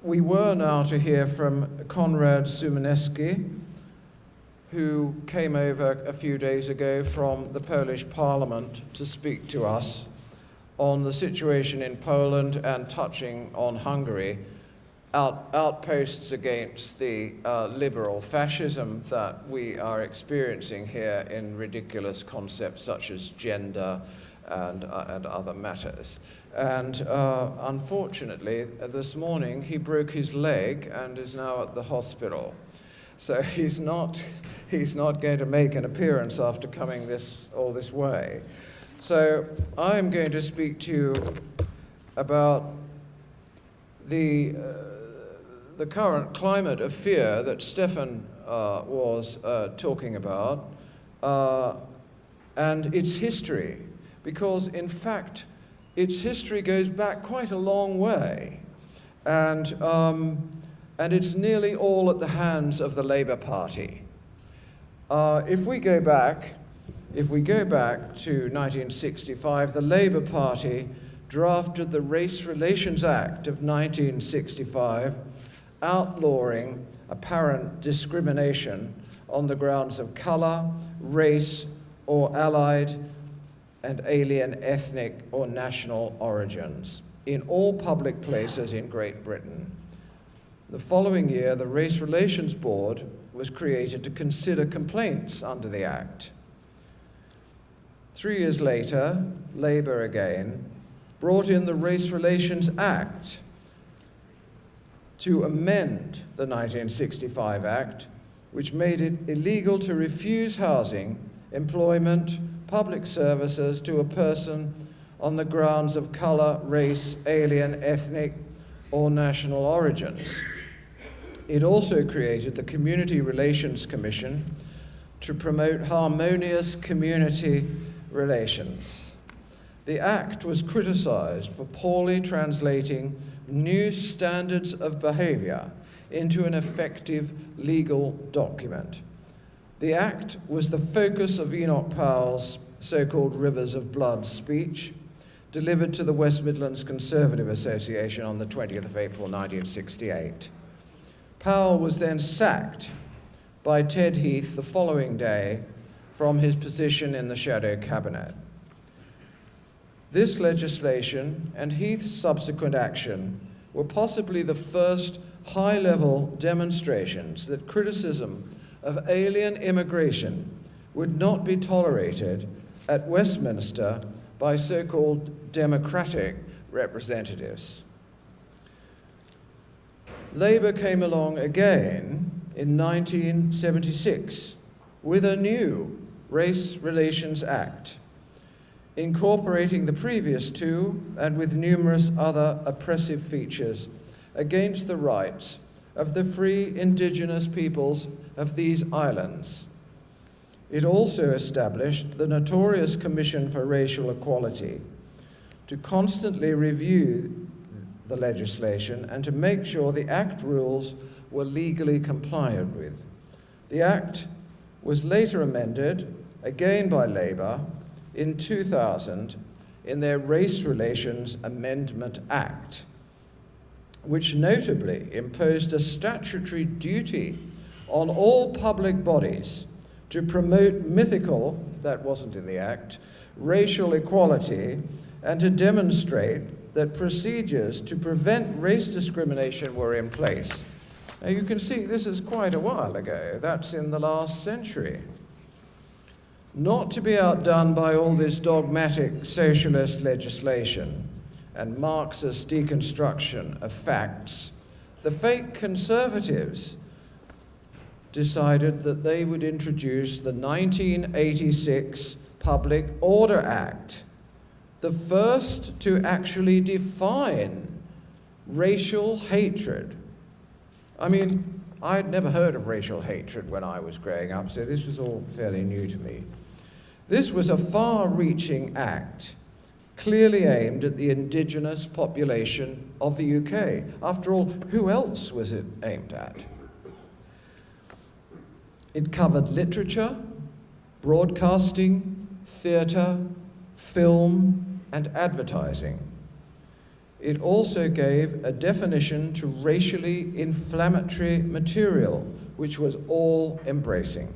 We were now to hear from Konrad Smuniewski, who came over a few days ago from the Polish Parliament to speak to us on the situation in Poland and touching on Hungary, outposts against the liberal fascism that we are experiencing here in ridiculous concepts such as gender and other matters. And unfortunately, this morning he broke his leg and is now at the hospital. So he's not going to make an appearance after coming all this way. So I'm going to speak to you about the current climate of fear that Stefan was talking about, and its history, because in fact its history goes back quite a long way, and it's nearly all at the hands of the Labour Party. If we go back to 1965, the Labour Party drafted the Race Relations Act of 1965, outlawing apparent discrimination on the grounds of colour, race, or allied and alien ethnic or national origins in all public places in Great Britain. The following year, the Race Relations Board was created to consider complaints under the Act. 3 years later, Labour again brought in the Race Relations Act to amend the 1965 Act, which made it illegal to refuse housing, employment, public services to a person on the grounds of colour, race, alien, ethnic, or national origins. It also created the Community Relations Commission to promote harmonious community relations. The Act was criticised for poorly translating new standards of behaviour into an effective legal document. The Act was the focus of Enoch Powell's so-called Rivers of Blood speech, delivered to the West Midlands Conservative Association on the 20th of April 1968. Powell was then sacked by Ted Heath the following day from his position in the shadow cabinet. This legislation and Heath's subsequent action were possibly the first high-level demonstrations that criticism of alien immigration would not be tolerated at Westminster by so-called democratic representatives. Labour came along again in 1976 with a new Race Relations Act, incorporating the previous two and with numerous other oppressive features against the rights of the free indigenous peoples of these islands. It also established the notorious Commission for Racial Equality to constantly review the legislation and to make sure the Act rules were legally complied with. The Act was later amended, again by Labour, in 2000 in their Race Relations Amendment Act, which notably imposed a statutory duty on all public bodies to promote mythical, that wasn't in the Act, racial equality, and to demonstrate that procedures to prevent race discrimination were in place. Now you can see this is quite a while ago. That's in the last century. Not to be outdone by all this dogmatic socialist legislation and Marxist deconstruction of facts, the fake conservatives decided that they would introduce the 1986 Public Order Act, the first to actually define racial hatred. I mean, I'd never heard of racial hatred when I was growing up, so this was all fairly new to me. This was a far-reaching act, clearly aimed at the indigenous population of the UK. After all, who else was it aimed at? It covered literature, broadcasting, theatre, film, and advertising. it also gave a definition to racially inflammatory material, which was all-embracing,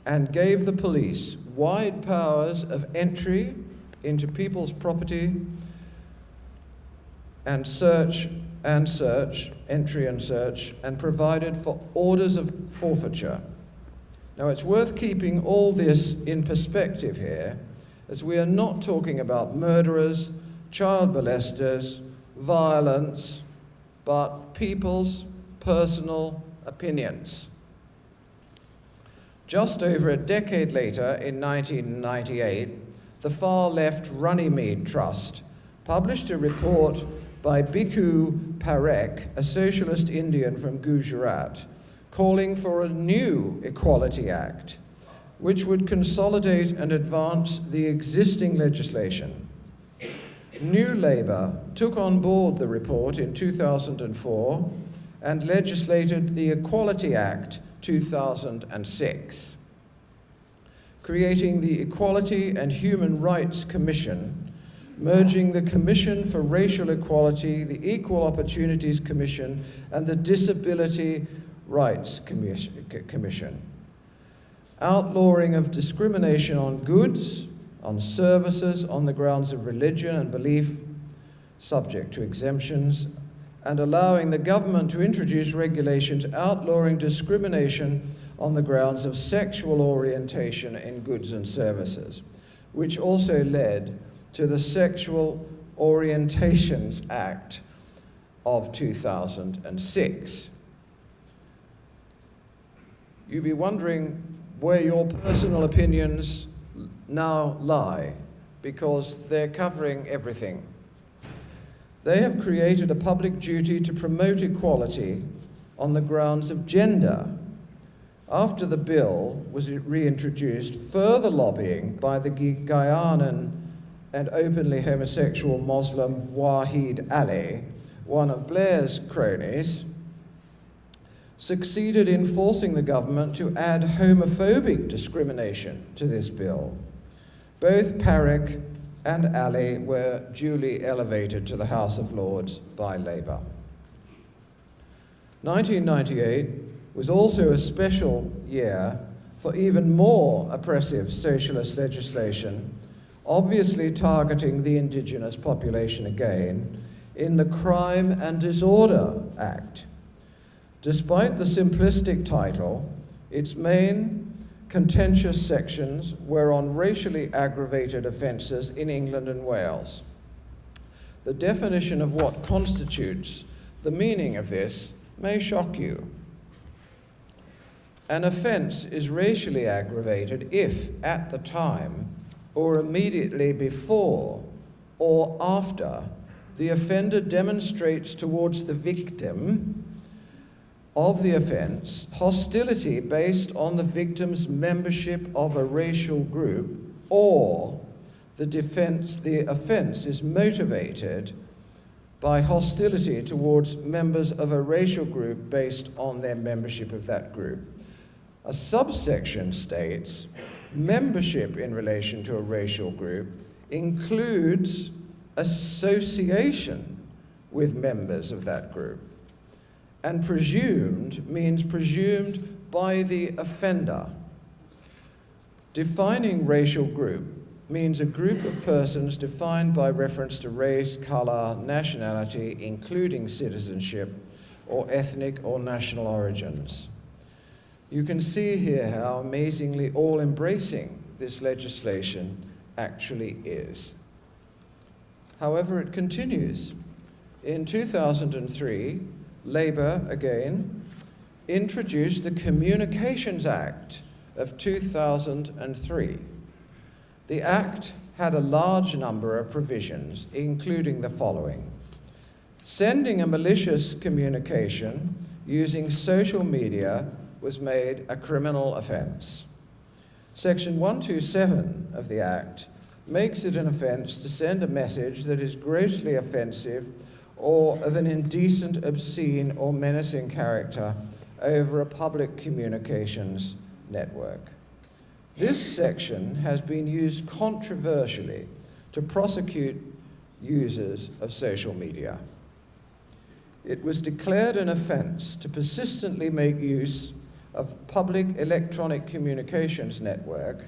and gave the police wide powers of entry into people's property and entry and search, and provided for orders of forfeiture. Now, it's worth keeping all this in perspective here, as we are not talking about murderers, child molesters, violence, but people's personal opinions. Just over a decade later, in 1998, the far-left Runnymede Trust published a report by Bhikkhu Parekh, a socialist Indian from Gujarat, calling for a new Equality Act, which would consolidate and advance the existing legislation. New Labour took on board the report in 2004 and legislated the Equality Act 2006, creating the Equality and Human Rights Commission, merging the Commission for Racial Equality, the Equal Opportunities Commission, and the Disability Rights Commission. Outlawing of discrimination on goods, on services, on the grounds of religion and belief, subject to exemptions, and allowing the government to introduce regulations outlawing discrimination on the grounds of sexual orientation in goods and services, which also led to the Sexual Orientations Act of 2006. You'd be wondering where your personal opinions now lie, because they're covering everything. They have created a public duty to promote equality on the grounds of gender. After the bill was reintroduced, further lobbying by the Guyanan and openly homosexual Muslim Wahid Ali, one of Blair's cronies, succeeded in forcing the government to add homophobic discrimination to this bill. Both Parekh and Ali were duly elevated to the House of Lords by Labour. 1998 was also a special year for even more oppressive socialist legislation, obviously targeting the indigenous population again, in the Crime and Disorder Act. Despite the simplistic title, its main contentious sections were on racially aggravated offences in England and Wales. The definition of what constitutes the meaning of this may shock you. An offence is racially aggravated if, at the time, or immediately before or after, the offender demonstrates towards the victim of the offence hostility based on the victim's membership of a racial group, or the offence is motivated by hostility towards members of a racial group based on their membership of that group. A subsection states membership in relation to a racial group includes association with members of that group. And presumed means presumed by the offender. Defining racial group means a group of persons defined by reference to race, color, nationality, including citizenship, or ethnic or national origins. You can see here how amazingly all-embracing this legislation actually is. However, it continues. In 2003, Labour, again, introduced the Communications Act of 2003. The Act had a large number of provisions, including the following. Sending a malicious communication using social media was made a criminal offence. Section 127 of the Act makes it an offence to send a message that is grossly offensive or of an indecent, obscene, or menacing character over a public communications network. This section has been used controversially to prosecute users of social media. It was declared an offence to persistently make use of public electronic communications network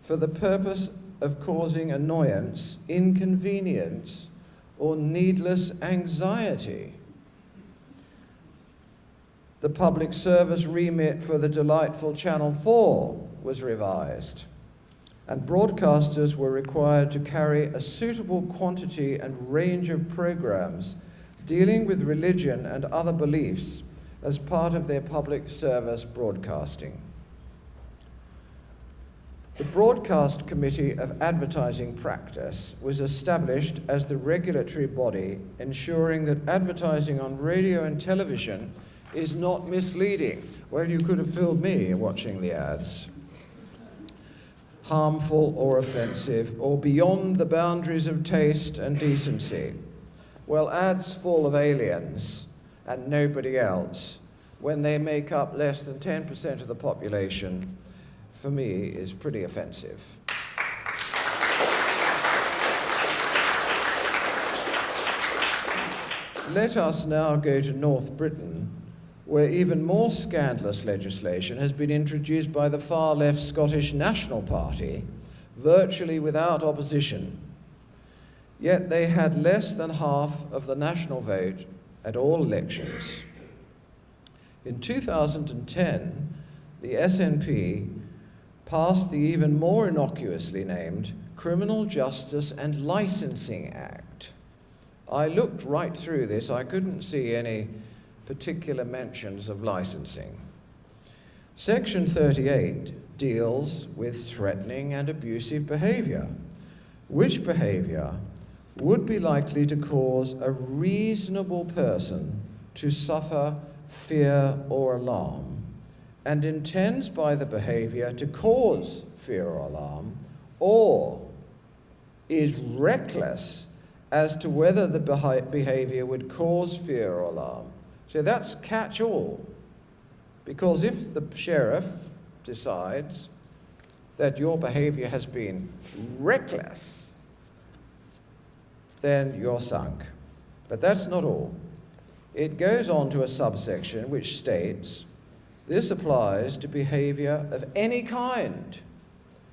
for the purpose of causing annoyance, inconvenience, or needless anxiety. The public service remit for the delightful Channel 4 was revised, and broadcasters were required to carry a suitable quantity and range of programs dealing with religion and other beliefs as part of their public service broadcasting. The Broadcast Committee of Advertising Practice was established as the regulatory body ensuring that advertising on radio and television is not misleading. Well, you could have fooled me watching the ads. Harmful or offensive or beyond the boundaries of taste and decency. Well, ads full of aliens and nobody else, when they make up less than 10% of the population, for me, is pretty offensive. Let us now go to North Britain, where even more scandalous legislation has been introduced by the far-left Scottish National Party, virtually without opposition. Yet they had less than half of the national vote at all elections. In 2010, the SNP passed the even more innocuously named Criminal Justice and Licensing Act. I looked right through this. I couldn't see any particular mentions of licensing. Section 38 deals with threatening and abusive behavior, which behavior would be likely to cause a reasonable person to suffer fear or alarm, and intends by the behavior to cause fear or alarm, or is reckless as to whether the behavior would cause fear or alarm. So that's catch-all, because if the sheriff decides that your behavior has been reckless, then you're sunk. But that's not all. It goes on to a subsection which states, this applies to behavior of any kind,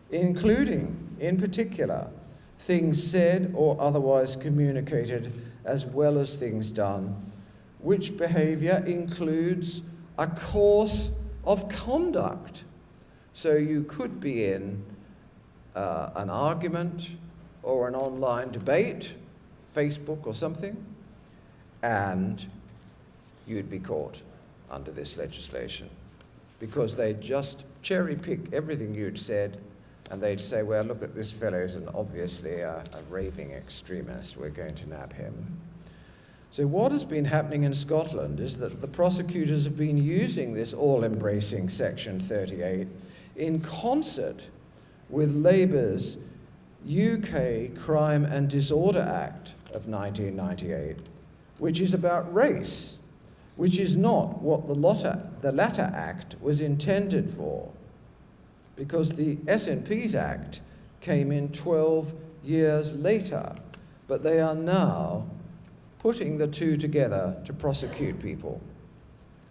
including, in particular, things said or otherwise communicated, as well as things done, which behavior includes a course of conduct. So you could be in an argument or an online debate, Facebook or something, and you'd be caught under this legislation, because they just cherry-pick everything you'd said, and they'd say, well, look at this fellow's obviously a raving extremist, we're going to nab him. So what has been happening in Scotland is that the prosecutors have been using this all-embracing Section 38 in concert with Labour's UK Crime and Disorder Act of 1998, which is about race, which is not what the latter act was intended for, because the SNP's act came in 12 years later, but they are now putting the two together to prosecute people.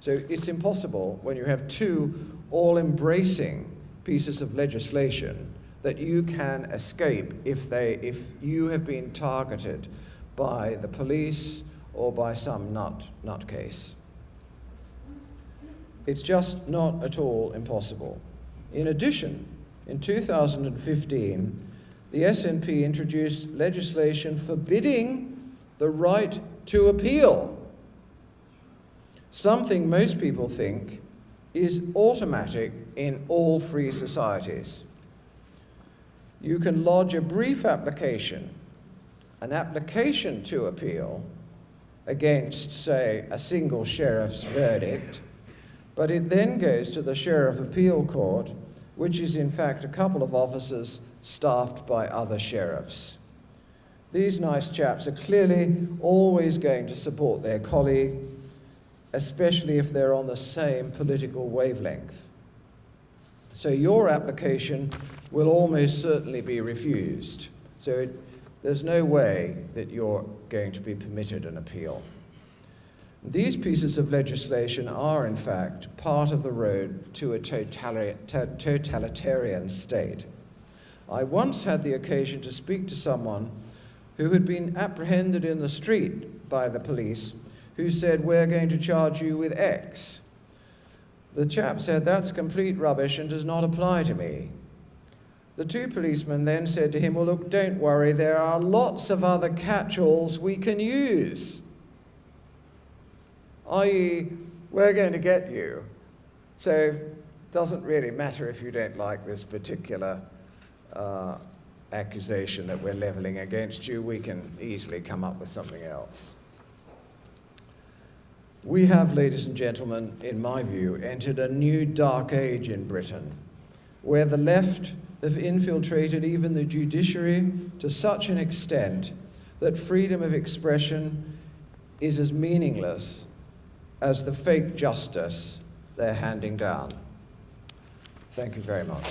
So it's impossible when you have two all-embracing pieces of legislation that you can escape if you have been targeted by the police or by some nutcase. It's just not at all impossible. In addition, in 2015, the SNP introduced legislation forbidding the right to appeal, something most people think is automatic in all free societies. You can lodge a brief application, an application to appeal, against, say, a single sheriff's verdict, but it then goes to the Sheriff Appeal Court, which is in fact a couple of officers staffed by other sheriffs. These nice chaps are clearly always going to support their colleague, especially if they're on the same political wavelength. So your application will almost certainly be refused. So there's no way that you're going to be permitted an appeal. These pieces of legislation are, in fact, part of the road to a totalitarian state. I once had the occasion to speak to someone who had been apprehended in the street by the police, who said, "We're going to charge you with X." The chap said, "That's complete rubbish and does not apply to me." The two policemen then said to him, "Well, look, don't worry, there are lots of other catch-alls we can use. I.e., we're going to get you. So it doesn't really matter if you don't like this particular accusation that we're leveling against you, we can easily come up with something else." We have, ladies and gentlemen, in my view, entered a new dark age in Britain, where the left have infiltrated even the judiciary to such an extent that freedom of expression is as meaningless as the fake justice they're handing down. Thank you very much.